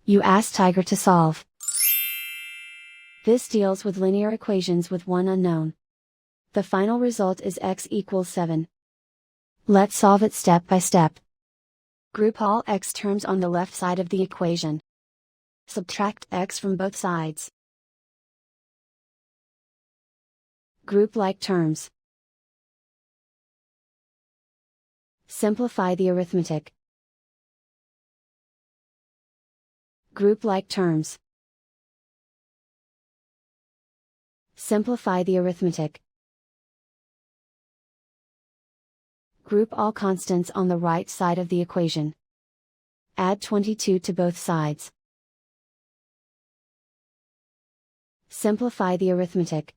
You ask Tiger to solve. This deals with linear equations with one unknown. The final result is x equals 7. Let's solve it step by step. Group all x terms on the left side of the equation. Subtract x from both sides. Group like terms. Simplify the arithmetic. Group like terms. Simplify the arithmetic. Group all constants on the right side of the equation. Add 22 to both sides. Simplify the arithmetic.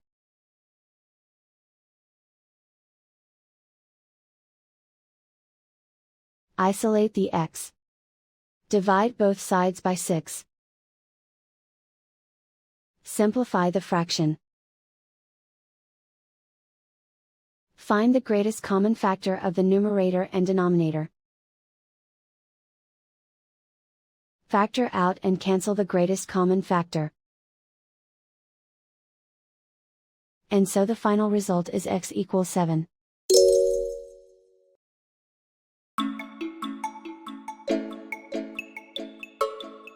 Isolate the x. Divide both sides by 6. Simplify the fraction. Find the greatest common factor of the numerator and denominator. Factor out and cancel the greatest common factor. And so the final result is x equals 7.